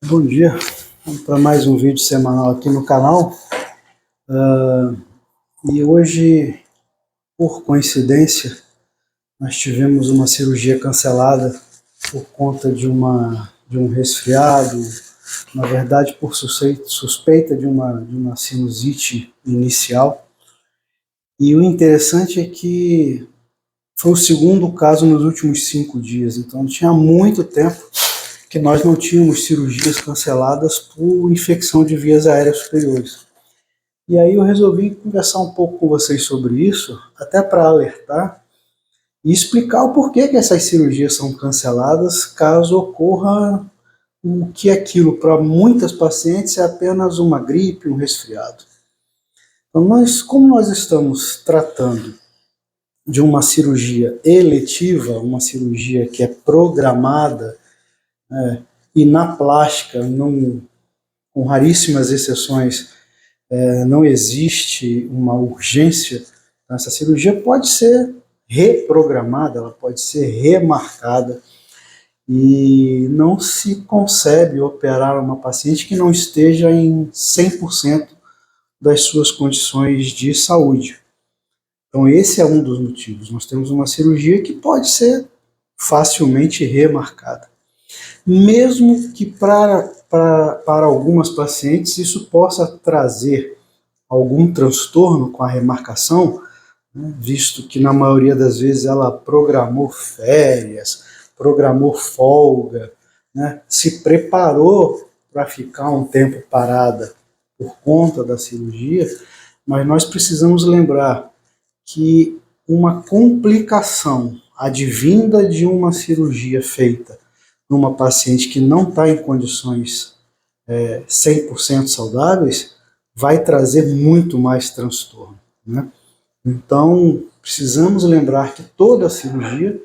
Bom dia, vamos para mais um vídeo semanal aqui no canal. E hoje, por coincidência, nós tivemos uma cirurgia cancelada por conta de um resfriado, na verdade por suspeita de uma sinusite inicial. E o interessante é que foi o segundo caso nos últimos 5 dias, então tinha muito tempo que nós não tínhamos cirurgias canceladas por infecção de vias aéreas superiores. E aí eu resolvi conversar um pouco com vocês sobre isso, até para alertar e explicar o porquê que essas cirurgias são canceladas caso ocorra o que aquilo para muitas pacientes é apenas uma gripe, um resfriado. Então, como nós estamos tratando de uma cirurgia eletiva, uma cirurgia que é programada, e na plástica, com raríssimas exceções, não existe uma urgência, essa cirurgia pode ser reprogramada, ela pode ser remarcada, e não se concebe operar uma paciente que não esteja em 100% das suas condições de saúde. Então esse é um dos motivos. Nós temos uma cirurgia que pode ser facilmente remarcada. Mesmo que para algumas pacientes isso possa trazer algum transtorno com a remarcação, visto que na maioria das vezes ela programou férias, programou folga, se preparou para ficar um tempo parada por conta da cirurgia, mas nós precisamos lembrar que uma complicação advinda de uma cirurgia feita numa paciente que não está em condições 100% saudáveis, vai trazer muito mais transtorno, Então, precisamos lembrar que toda cirurgia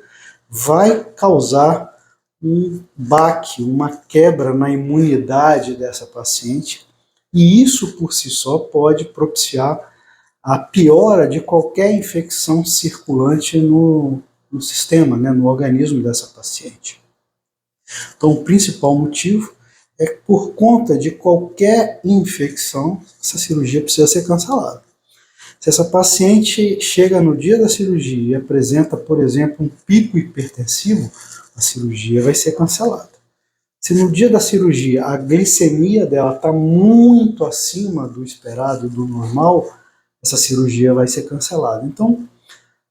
vai causar um baque, uma quebra na imunidade dessa paciente, e isso por si só pode propiciar a piora de qualquer infecção circulante no sistema, no organismo dessa paciente. Então, o principal motivo é que, por conta de qualquer infecção, essa cirurgia precisa ser cancelada. Se essa paciente chega no dia da cirurgia e apresenta, por exemplo, um pico hipertensivo, a cirurgia vai ser cancelada. Se no dia da cirurgia a glicemia dela está muito acima do esperado, do normal, essa cirurgia vai ser cancelada. Então,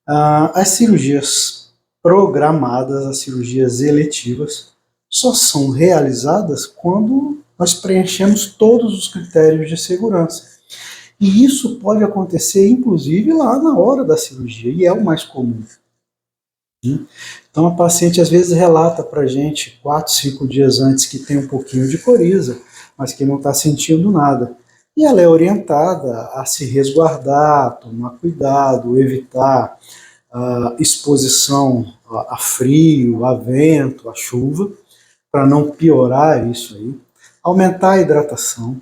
as cirurgias programadas, as cirurgias eletivas, só são realizadas quando nós preenchemos todos os critérios de segurança. E isso pode acontecer, inclusive, lá na hora da cirurgia, e é o mais comum. Então, a paciente às vezes relata para a gente 4, 5 dias antes que tem um pouquinho de coriza, mas que não está sentindo nada. E ela é orientada a se resguardar, tomar cuidado, evitar a exposição a frio, a vento, a chuva, para não piorar isso aí, aumentar a hidratação.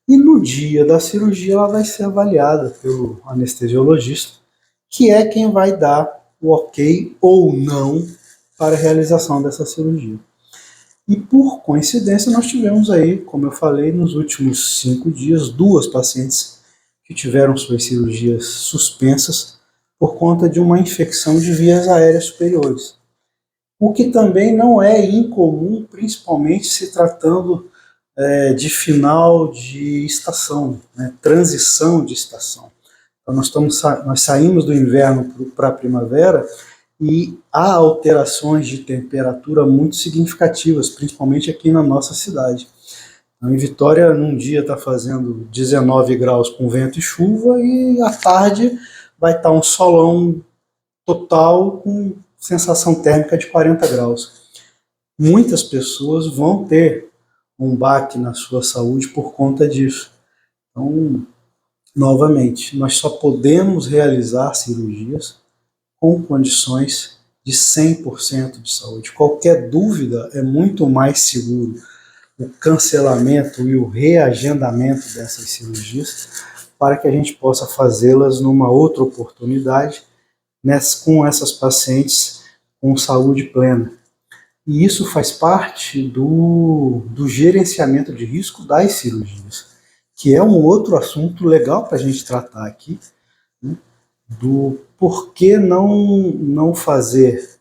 E no dia da cirurgia ela vai ser avaliada pelo anestesiologista, que é quem vai dar o ok ou não para a realização dessa cirurgia. E por coincidência nós tivemos aí, como eu falei, nos últimos 5 dias, 2 pacientes que tiveram suas cirurgias suspensas por conta de uma infecção de vias aéreas superiores. O que também não é incomum, principalmente se tratando de final de estação, transição de estação. Então nós saímos do inverno para a primavera e há alterações de temperatura muito significativas, principalmente aqui na nossa cidade. Então, em Vitória, num dia está fazendo 19 graus com vento e chuva, e à tarde vai estar um solão total com sensação térmica de 40 graus. Muitas pessoas vão ter um baque na sua saúde por conta disso. Então, novamente, nós só podemos realizar cirurgias com condições de 100% de saúde. Qualquer dúvida, é muito mais seguro o cancelamento e o reagendamento dessas cirurgias para que a gente possa fazê-las numa outra oportunidade, com essas pacientes com saúde plena. E isso faz parte do gerenciamento de risco das cirurgias, que é um outro assunto legal para a gente tratar aqui, né? Do porquê não fazer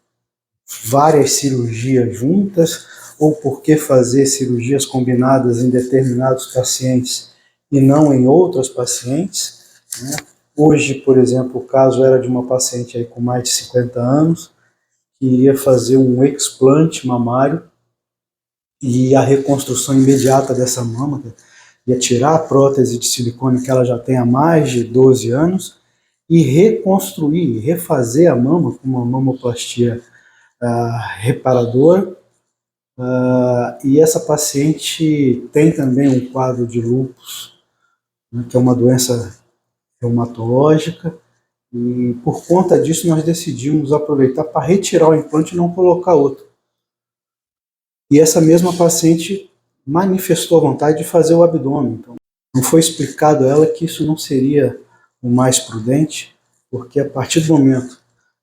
várias cirurgias juntas, ou por que fazer cirurgias combinadas em determinados pacientes e não em outros pacientes, né? Hoje, por exemplo, o caso era de uma paciente aí com mais de 50 anos, que iria fazer um explante mamário e a reconstrução imediata dessa mama, ia tirar a prótese de silicone que ela já tem há mais de 12 anos e reconstruir, refazer a mama com uma mamoplastia reparadora. E essa paciente tem também um quadro de lúpus, né, que é uma doença reumatológica, e por conta disso nós decidimos aproveitar para retirar o implante e não colocar outro. E essa mesma paciente manifestou a vontade de fazer o abdômen. Então, não foi explicado a ela que isso não seria o mais prudente, porque a partir do momento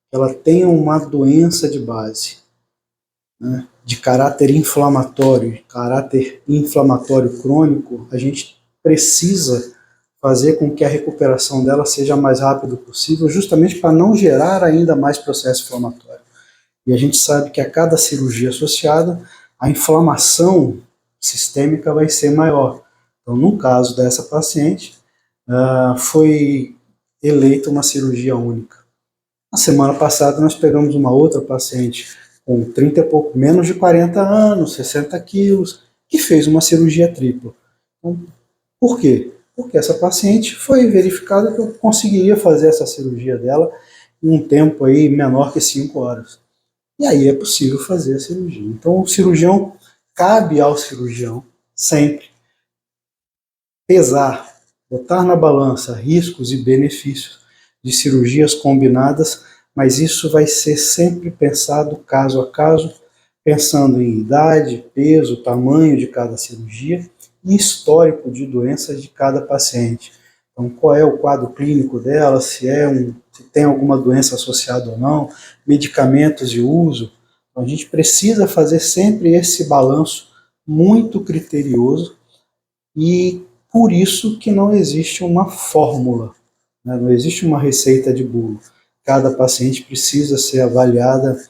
que ela tem uma doença de base, né, de caráter inflamatório crônico, a gente precisa fazer com que a recuperação dela seja mais rápida possível, justamente para não gerar ainda mais processo inflamatório. E a gente sabe que a cada cirurgia associada, a inflamação sistêmica vai ser maior. Então, no caso dessa paciente, foi eleita uma cirurgia única. Na semana passada, nós pegamos uma outra paciente com 30 e pouco, menos de 40 anos, 60 quilos, que fez uma cirurgia tripla. Então, por quê? Porque essa paciente foi verificada que eu conseguiria fazer essa cirurgia dela em um tempo aí menor que 5 horas. E aí é possível fazer a cirurgia. Então, o cirurgião, cabe ao cirurgião sempre pesar, botar na balança riscos e benefícios de cirurgias combinadas, mas isso vai ser sempre pensado caso a caso, pensando em idade, peso, tamanho de cada cirurgia e histórico de doenças de cada paciente. Então, qual é o quadro clínico dela, se tem alguma doença associada ou não, medicamentos de uso. Então, a gente precisa fazer sempre esse balanço muito criterioso e por isso que não existe uma fórmula, né? Não existe uma receita de bolo. Cada paciente precisa ser avaliada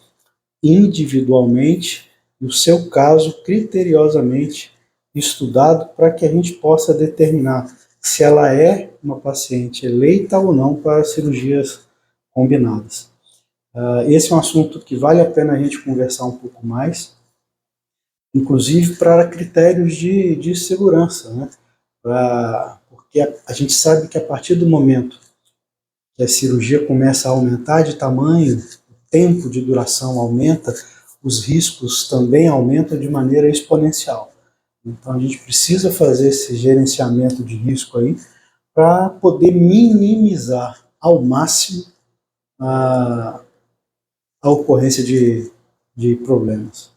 individualmente e o seu caso criteriosamente estudado para que a gente possa determinar se ela é uma paciente eleita ou não para cirurgias combinadas. Esse é um assunto que vale a pena a gente conversar um pouco mais, inclusive para critérios de segurança, né? Porque a gente sabe que a partir do momento que a cirurgia começa a aumentar de tamanho, o tempo de duração aumenta, os riscos também aumentam de maneira exponencial. Então a gente precisa fazer esse gerenciamento de risco aí para poder minimizar ao máximo a ocorrência de problemas.